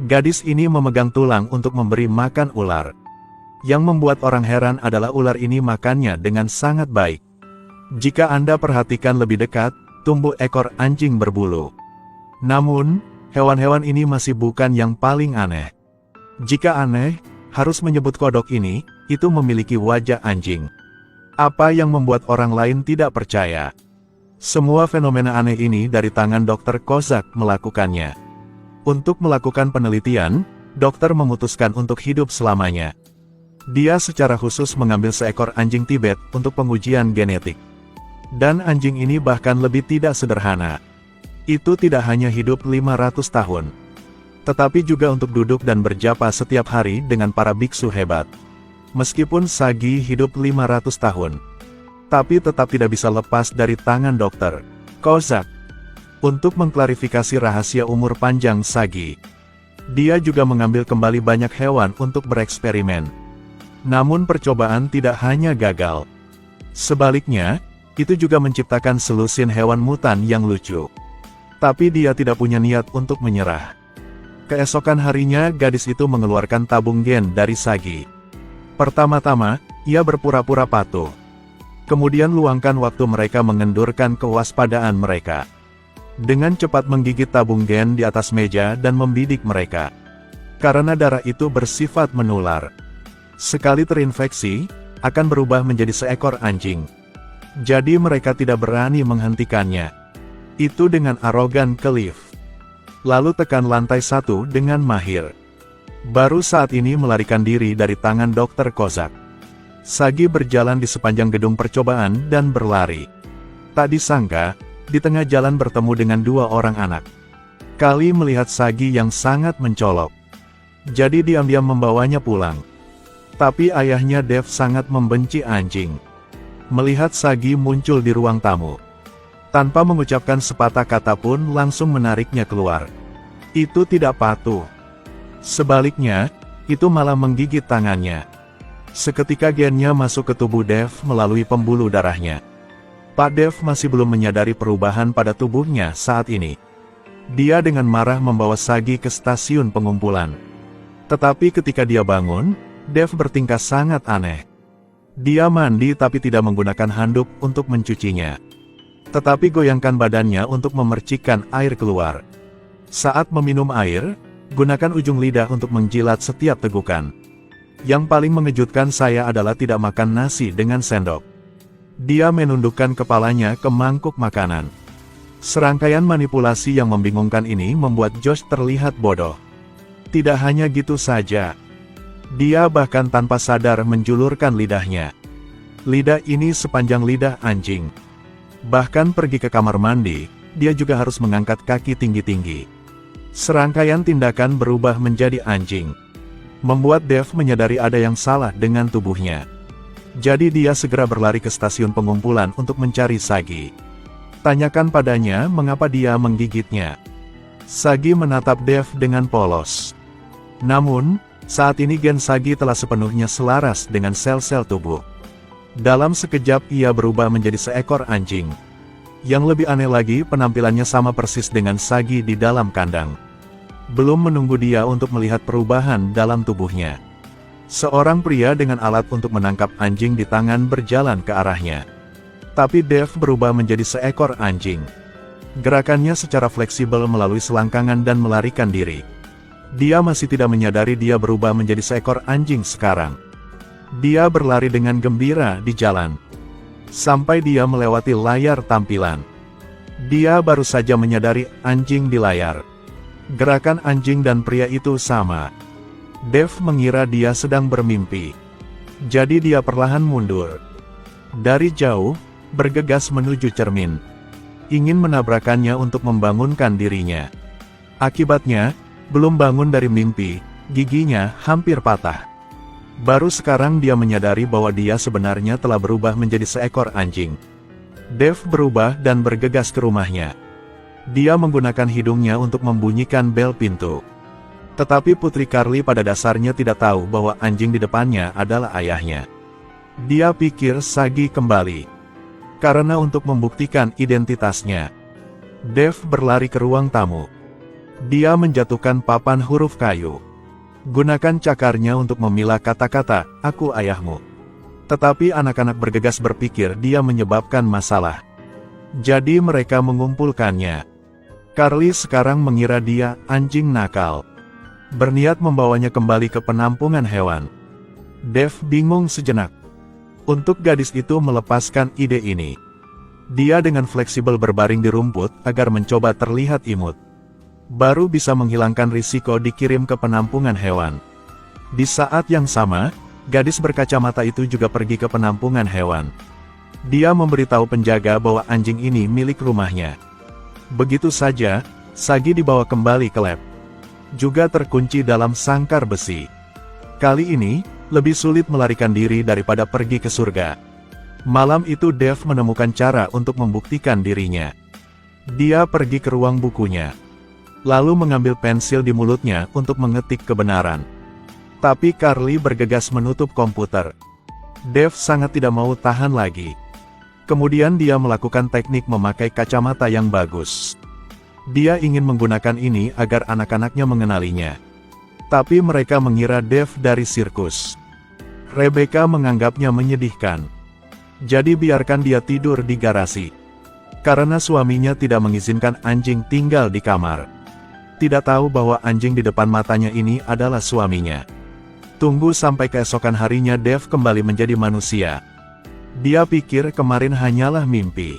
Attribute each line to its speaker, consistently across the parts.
Speaker 1: Gadis ini memegang tulang untuk memberi makan ular. Yang membuat orang heran adalah ular ini makannya dengan sangat baik. Jika Anda perhatikan lebih dekat, tumbuh ekor anjing berbulu. Namun, hewan-hewan ini masih bukan yang paling aneh. Jika aneh, harus menyebut kodok ini, itu memiliki wajah anjing. Apa yang membuat orang lain tidak percaya? Semua fenomena aneh ini dari tangan Dr. Kozak melakukannya. Untuk melakukan penelitian, dokter memutuskan untuk hidup selamanya. Dia secara khusus mengambil seekor anjing Tibet untuk pengujian genetik. Dan anjing ini bahkan lebih tidak sederhana. Itu tidak hanya hidup 500 tahun. Tetapi juga untuk duduk dan berjapa setiap hari dengan para biksu hebat. Meskipun Sagi hidup 500 tahun. Tapi tetap tidak bisa lepas dari tangan dokter Kozak. Untuk mengklarifikasi rahasia umur panjang Sagi, dia juga mengambil kembali banyak hewan untuk bereksperimen. Namun percobaan tidak hanya gagal. Sebaliknya, itu juga menciptakan selusin hewan mutan yang lucu. Tapi dia tidak punya niat untuk menyerah. Keesokan harinya gadis itu mengeluarkan tabung gen dari Sagi. Pertama-tama, ia berpura-pura patuh. Kemudian luangkan waktu mereka mengendurkan kewaspadaan mereka. Dengan cepat menggigit tabung gen di atas meja dan membidik mereka. Karena darah itu bersifat menular. Sekali terinfeksi, akan berubah menjadi seekor anjing. Jadi mereka tidak berani menghentikannya. Itu dengan arogan ke lift. Lalu tekan lantai 1 dengan mahir. Baru saat ini melarikan diri dari tangan Dr. Kozak. Sagi berjalan di sepanjang gedung percobaan dan berlari. Tak disangka, di tengah jalan bertemu dengan dua orang anak. Kali melihat Sagi yang sangat mencolok. Jadi diam-diam membawanya pulang. Tapi ayahnya Dev sangat membenci anjing. Melihat Sagi muncul di ruang tamu. Tanpa mengucapkan sepatah kata pun langsung menariknya keluar. Itu tidak patuh. Sebaliknya, itu malah menggigit tangannya. Seketika gennya masuk ke tubuh Dev melalui pembuluh darahnya. Pak Dev masih belum menyadari perubahan pada tubuhnya saat ini. Dia dengan marah membawa Sagi ke stasiun pengumpulan. Tetapi ketika dia bangun, Dev bertingkah sangat aneh. Dia mandi tapi tidak menggunakan handuk untuk mencucinya. Tetapi goyangkan badannya untuk memercikkan air keluar. Saat meminum air, gunakan ujung lidah untuk menjilat setiap tegukan. Yang paling mengejutkan saya adalah tidak makan nasi dengan sendok. Dia menundukkan kepalanya ke mangkuk makanan. Serangkaian manipulasi yang membingungkan ini membuat Josh terlihat bodoh. Tidak hanya gitu saja. Dia bahkan tanpa sadar menjulurkan lidahnya. Lidah ini sepanjang lidah anjing. Bahkan pergi ke kamar mandi, dia juga harus mengangkat kaki tinggi-tinggi. Serangkaian tindakan berubah menjadi anjing. Membuat Dev menyadari ada yang salah dengan tubuhnya. Jadi dia segera berlari ke stasiun pengumpulan untuk mencari Sagi. Tanyakan padanya mengapa dia menggigitnya. Sagi menatap Dev dengan polos. Namun, saat ini gen Sagi telah sepenuhnya selaras dengan sel-sel tubuh. Dalam sekejap ia berubah menjadi seekor anjing. Yang lebih aneh lagi penampilannya sama persis dengan Sagi di dalam kandang. Belum menunggu dia untuk melihat perubahan dalam tubuhnya. Seorang pria dengan alat untuk menangkap anjing di tangan berjalan ke arahnya. Tapi Dev berubah menjadi seekor anjing. Gerakannya secara fleksibel melalui selangkangan dan melarikan diri. Dia masih tidak menyadari dia berubah menjadi seekor anjing sekarang. Dia berlari dengan gembira di jalan. Sampai dia melewati layar tampilan. Dia baru saja menyadari anjing di layar. Gerakan anjing dan pria itu sama. Dev mengira dia sedang bermimpi. Jadi dia perlahan mundur. Dari jauh, bergegas menuju cermin. Ingin menabrakannya untuk membangunkan dirinya. Akibatnya, belum bangun dari mimpi, giginya hampir patah. Baru sekarang dia menyadari bahwa dia sebenarnya telah berubah menjadi seekor anjing. Dev berubah dan bergegas ke rumahnya. Dia menggunakan hidungnya untuk membunyikan bel pintu. Tetapi Putri Carly pada dasarnya tidak tahu bahwa anjing di depannya adalah ayahnya. Dia pikir Sagi kembali. Karena untuk membuktikan identitasnya, Dev berlari ke ruang tamu. Dia menjatuhkan papan huruf kayu. Gunakan cakarnya untuk memilah kata-kata, "Aku ayahmu." Tetapi anak-anak bergegas berpikir dia menyebabkan masalah. Jadi mereka mengumpulkannya. Carly sekarang mengira dia anjing nakal. Berniat membawanya kembali ke penampungan hewan. Dave bingung sejenak. Untuk gadis itu melepaskan ide ini. Dia dengan fleksibel berbaring di rumput agar mencoba terlihat imut. Baru bisa menghilangkan risiko dikirim ke penampungan hewan. Di saat yang sama, gadis berkacamata itu juga pergi ke penampungan hewan. Dia memberitahu penjaga bahwa anjing ini milik rumahnya. Begitu saja, Sagi dibawa kembali ke lab. Juga terkunci dalam sangkar besi. Kali ini, lebih sulit melarikan diri daripada pergi ke surga. Malam itu Dave menemukan cara untuk membuktikan dirinya. Dia pergi ke ruang bukunya. Lalu mengambil pensil di mulutnya untuk mengetik kebenaran. Tapi Carly bergegas menutup komputer. Dave sangat tidak mau tahan lagi. Kemudian dia melakukan teknik memakai kacamata yang bagus. Dia ingin menggunakan ini agar anak-anaknya mengenalinya. Tapi mereka mengira Dave dari sirkus. Rebecca menganggapnya menyedihkan. Jadi biarkan dia tidur di garasi. Karena suaminya tidak mengizinkan anjing tinggal di kamar. Tidak tahu bahwa anjing di depan matanya ini adalah suaminya. Tunggu sampai keesokan harinya Dave kembali menjadi manusia. Dia pikir kemarin hanyalah mimpi.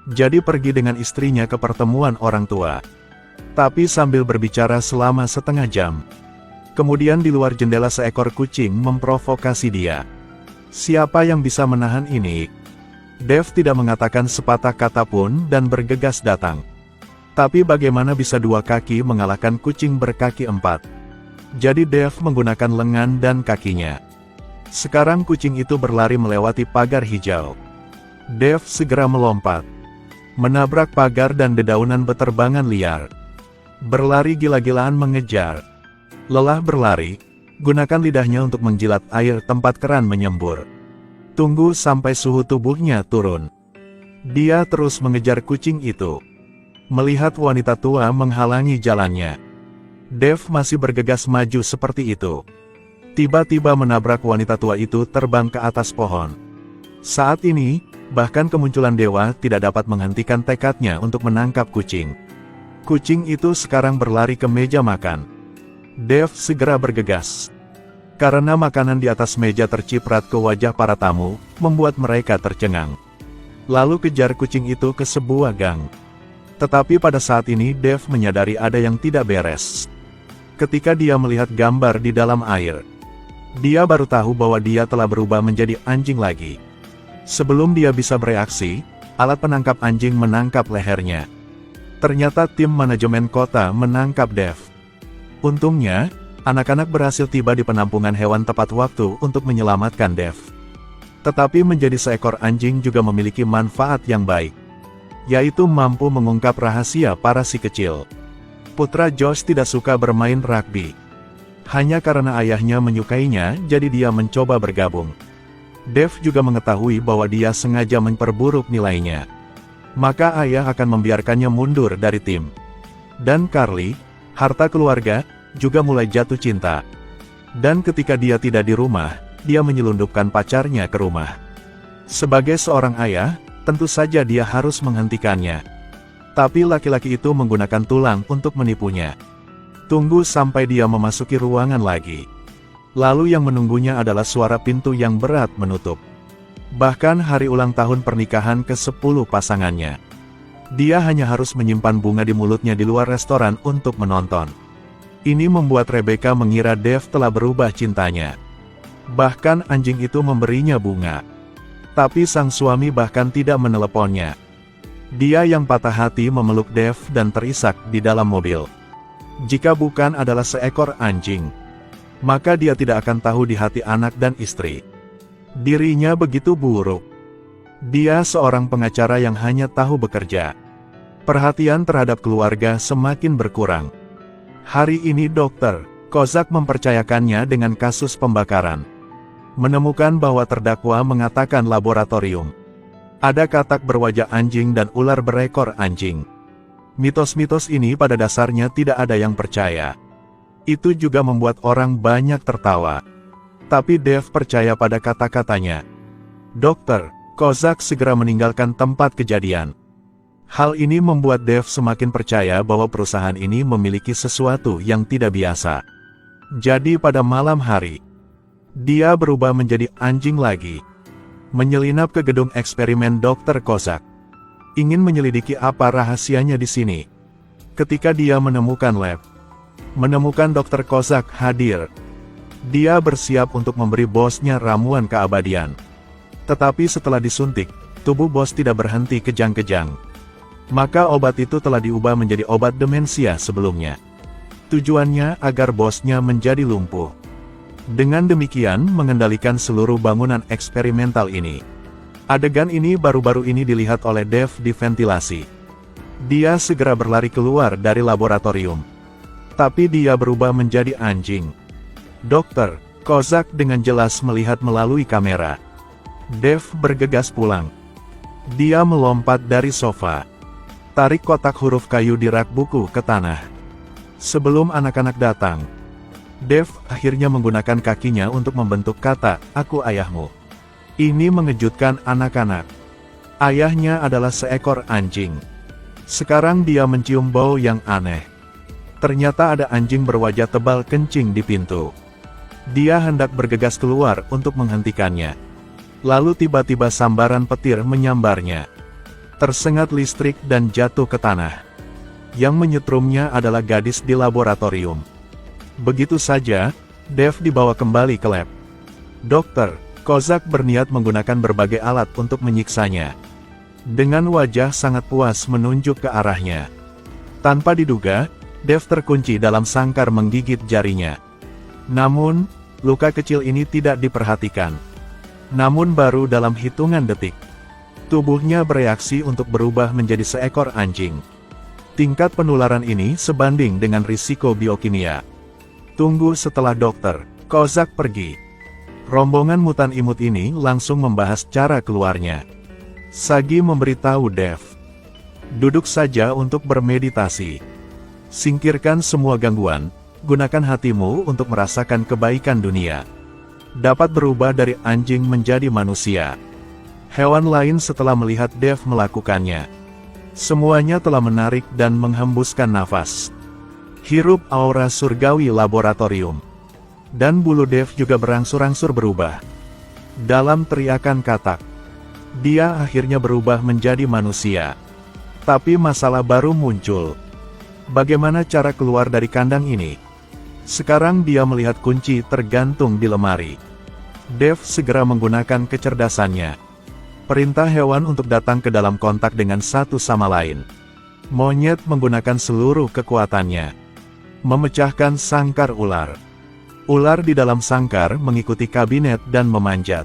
Speaker 1: Jadi pergi dengan istrinya ke pertemuan orang tua. Tapi sambil berbicara selama setengah jam. Kemudian di luar jendela seekor kucing memprovokasi dia. Siapa yang bisa menahan ini? Dave tidak mengatakan sepatah kata pun dan bergegas datang. Tapi bagaimana bisa dua kaki mengalahkan kucing berkaki empat? Jadi Dave menggunakan lengan dan kakinya. Sekarang kucing itu berlari melewati pagar hijau. Dave segera melompat. Menabrak pagar dan dedaunan beterbangan liar. Berlari gila-gilaan mengejar. Lelah berlari, gunakan lidahnya untuk menjilat air tempat keran menyembur. Tunggu sampai suhu tubuhnya turun. Dia terus mengejar kucing itu. Melihat wanita tua menghalangi jalannya. Dave masih bergegas maju seperti itu. Tiba-tiba menabrak wanita tua itu terbang ke atas pohon. Saat ini, bahkan kemunculan dewa tidak dapat menghentikan tekadnya untuk menangkap kucing. Kucing itu sekarang berlari ke meja makan. Dave segera bergegas. Karena makanan di atas meja terciprat ke wajah para tamu, membuat mereka tercengang. Lalu kejar kucing itu ke sebuah gang. Tetapi pada saat ini Dave menyadari ada yang tidak beres. Ketika dia melihat gambar di dalam air, dia baru tahu bahwa dia telah berubah menjadi anjing lagi. Sebelum dia bisa bereaksi, alat penangkap anjing menangkap lehernya. Ternyata tim manajemen kota menangkap Dave. Untungnya, anak-anak berhasil tiba di penampungan hewan tepat waktu untuk menyelamatkan Dave. Tetapi menjadi seekor anjing juga memiliki manfaat yang baik, yaitu mampu mengungkap rahasia para si kecil. Putra Josh tidak suka bermain rugby. Hanya karena ayahnya menyukainya, jadi dia mencoba bergabung. Dave juga mengetahui bahwa dia sengaja memperburuk nilainya. Maka ayah akan membiarkannya mundur dari tim. Dan Carly, harta keluarga, juga mulai jatuh cinta. Dan ketika dia tidak di rumah, dia menyelundupkan pacarnya ke rumah. Sebagai seorang ayah, tentu saja dia harus menghentikannya. Tapi laki-laki itu menggunakan tulang untuk menipunya. Tunggu sampai dia memasuki ruangan lagi. Lalu yang menunggunya adalah suara pintu yang berat menutup. Bahkan hari ulang tahun pernikahan ke-10 pasangannya. Dia hanya harus menyimpan bunga di mulutnya di luar restoran untuk menonton. Ini membuat Rebecca mengira Dave telah berubah cintanya. Bahkan anjing itu memberinya bunga. Tapi sang suami bahkan tidak meneleponnya. Dia yang patah hati memeluk Dave dan terisak di dalam mobil. Jika bukan adalah seekor anjing, maka dia tidak akan tahu di hati anak dan istri. Dirinya begitu buruk. Dia seorang pengacara yang hanya tahu bekerja. Perhatian terhadap keluarga semakin berkurang. Hari ini Dr. Kozak mempercayakannya dengan kasus pembakaran. Menemukan bahwa terdakwa mengatakan laboratorium. Ada katak berwajah anjing dan ular berekor anjing. Mitos-mitos ini pada dasarnya tidak ada yang percaya. Itu juga membuat orang banyak tertawa. Tapi Dave percaya pada kata-katanya. Dr. Kozak segera meninggalkan tempat kejadian. Hal ini membuat Dave semakin percaya bahwa perusahaan ini memiliki sesuatu yang tidak biasa. Jadi pada malam hari, dia berubah menjadi anjing lagi. Menyelinap ke gedung eksperimen Dr. Kozak. Ingin menyelidiki apa rahasianya di sini. Ketika dia menemukan lab, menemukan Dr. Kozak hadir. Dia bersiap untuk memberi bosnya ramuan keabadian. Tetapi setelah disuntik, tubuh bos tidak berhenti kejang-kejang. Maka obat itu telah diubah menjadi obat demensia sebelumnya. Tujuannya agar bosnya menjadi lumpuh. Dengan demikian mengendalikan seluruh bangunan eksperimental ini. Adegan ini baru-baru ini dilihat oleh Dave di ventilasi. Dia segera berlari keluar dari laboratorium. Tapi dia berubah menjadi anjing. Dr. Kozak dengan jelas melihat melalui kamera. Dave bergegas pulang. Dia melompat dari sofa. Tarik kotak huruf kayu di rak buku ke tanah. Sebelum anak-anak datang, Dave akhirnya menggunakan kakinya untuk membentuk kata, "Aku ayahmu." Ini mengejutkan anak-anak. Ayahnya adalah seekor anjing. Sekarang dia mencium bau yang aneh. Ternyata ada anjing berwajah tebal kencing di pintu. Dia hendak bergegas keluar untuk menghentikannya. Lalu tiba-tiba sambaran petir menyambarnya. Tersengat listrik dan jatuh ke tanah. Yang menyetrumnya adalah gadis di laboratorium. Begitu saja, Dave dibawa kembali ke lab. Dr. Kozak berniat menggunakan berbagai alat untuk menyiksanya. Dengan wajah sangat puas menunjuk ke arahnya. Tanpa diduga, Dave terkunci dalam sangkar menggigit jarinya. Namun, luka kecil ini tidak diperhatikan. Namun baru dalam hitungan detik, tubuhnya bereaksi untuk berubah menjadi seekor anjing. Tingkat penularan ini sebanding dengan risiko biokimia. Tunggu setelah Dr. Kozak pergi. Rombongan mutan imut ini langsung membahas cara keluarnya. Sagi memberitahu Dave. Duduk saja untuk bermeditasi. Singkirkan semua gangguan, gunakan hatimu untuk merasakan kebaikan dunia. Dapat berubah dari anjing menjadi manusia. Hewan lain setelah melihat Dave melakukannya. Semuanya telah menarik dan menghembuskan nafas. Hirup aura surgawi laboratorium. Dan bulu Dave juga berangsur-angsur berubah. Dalam teriakan katak, dia akhirnya berubah menjadi manusia. Tapi masalah baru muncul. Bagaimana cara keluar dari kandang ini? Sekarang dia melihat kunci tergantung di lemari. Dave segera menggunakan kecerdasannya. Perintah hewan untuk datang ke dalam kontak dengan satu sama lain. Monyet menggunakan seluruh kekuatannya. Memecahkan sangkar ular. Ular di dalam sangkar mengikuti kabinet dan memanjat.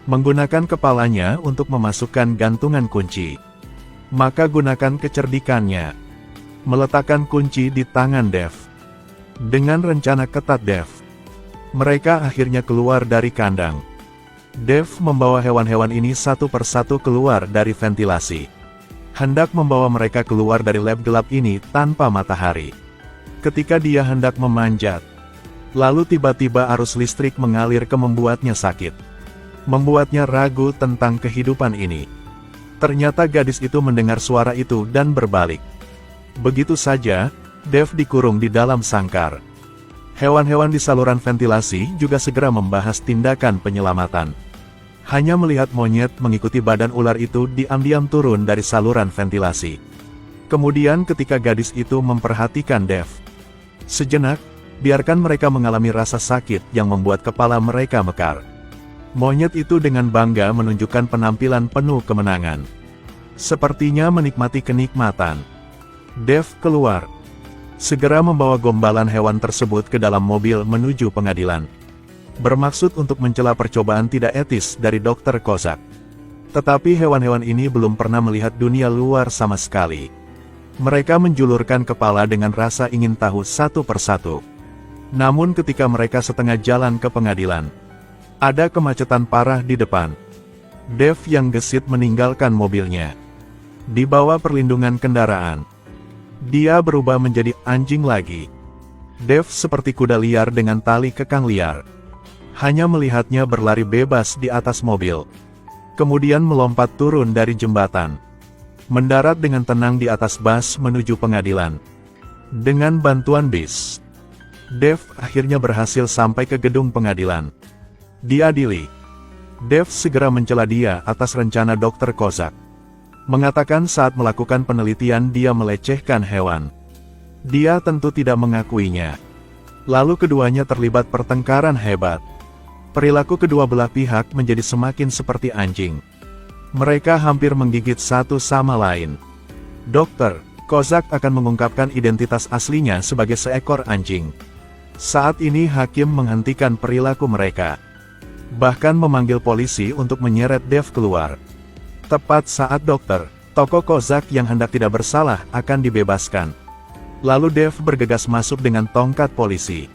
Speaker 1: Menggunakan kepalanya untuk memasukkan gantungan kunci. Maka gunakan kecerdikannya. Meletakkan kunci di tangan Dave. Dengan rencana ketat Dave, mereka akhirnya keluar dari kandang. Dave membawa hewan-hewan ini satu persatu keluar dari ventilasi. Hendak membawa mereka keluar dari lab gelap ini tanpa matahari. Ketika dia hendak memanjat, lalu tiba-tiba arus listrik mengalir ke membuatnya sakit. Membuatnya ragu tentang kehidupan ini. Ternyata gadis itu mendengar suara itu dan berbalik. Begitu saja, Dave dikurung di dalam sangkar. Hewan-hewan di saluran ventilasi juga segera membahas tindakan penyelamatan. Hanya melihat monyet mengikuti badan ular itu diam-diam turun dari saluran ventilasi. Kemudian ketika gadis itu memperhatikan Dave. Sejenak, biarkan mereka mengalami rasa sakit yang membuat kepala mereka mekar. Monyet itu dengan bangga menunjukkan penampilan penuh kemenangan. Sepertinya menikmati kenikmatan. Dave keluar. Segera membawa gombalan hewan tersebut ke dalam mobil menuju pengadilan. Bermaksud untuk mencela percobaan tidak etis dari Dr. Kozak. Tetapi hewan-hewan ini belum pernah melihat dunia luar sama sekali. Mereka menjulurkan kepala dengan rasa ingin tahu satu persatu. Namun ketika mereka setengah jalan ke pengadilan, ada kemacetan parah di depan. Dave yang gesit meninggalkan mobilnya. Di bawah perlindungan kendaraan, Dia berubah menjadi anjing lagi. Dev seperti kuda liar dengan tali kekang liar. Hanya melihatnya berlari bebas di atas mobil. Kemudian melompat turun dari jembatan. Mendarat dengan tenang di atas bus menuju pengadilan. Dengan bantuan bis, Dev akhirnya berhasil sampai ke gedung pengadilan. Diadili. Dev segera mencela dia atas rencana Dr. Kozak. Mengatakan saat melakukan penelitian dia melecehkan hewan. Dia tentu tidak mengakuinya. Lalu keduanya terlibat pertengkaran hebat. Perilaku kedua belah pihak menjadi semakin seperti anjing. Mereka hampir menggigit satu sama lain. Dr. Kozak akan mengungkapkan identitas aslinya sebagai seekor anjing. Saat ini hakim menghentikan perilaku mereka. Bahkan memanggil polisi untuk menyeret Dev keluar. Tepat saat tokoh Kozak yang hendak tidak bersalah akan dibebaskan. Lalu Dev bergegas masuk dengan tongkat polisi.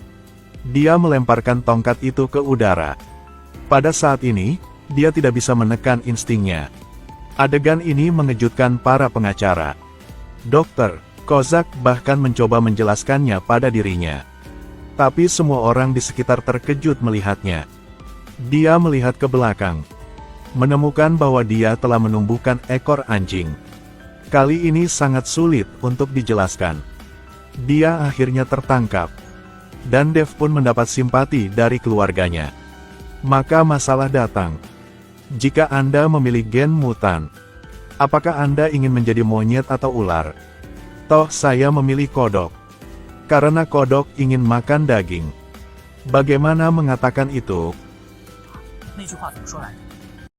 Speaker 1: Dia melemparkan tongkat itu ke udara. Pada saat ini, dia tidak bisa menekan instingnya. Adegan ini mengejutkan para pengacara. Dr. Kozak bahkan mencoba menjelaskannya pada dirinya. Tapi semua orang di sekitar terkejut melihatnya. Dia melihat ke belakang. Menemukan bahwa dia telah menumbuhkan ekor anjing. Kali ini sangat sulit untuk dijelaskan. Dia akhirnya tertangkap. Dan Dev pun mendapat simpati dari keluarganya. Maka masalah datang. Jika Anda memilih gen mutan, apakah Anda ingin menjadi monyet atau ular? Toh saya memilih kodok. Karena kodok ingin makan daging. Bagaimana mengatakan itu?
Speaker 2: 那句话怎么说来着？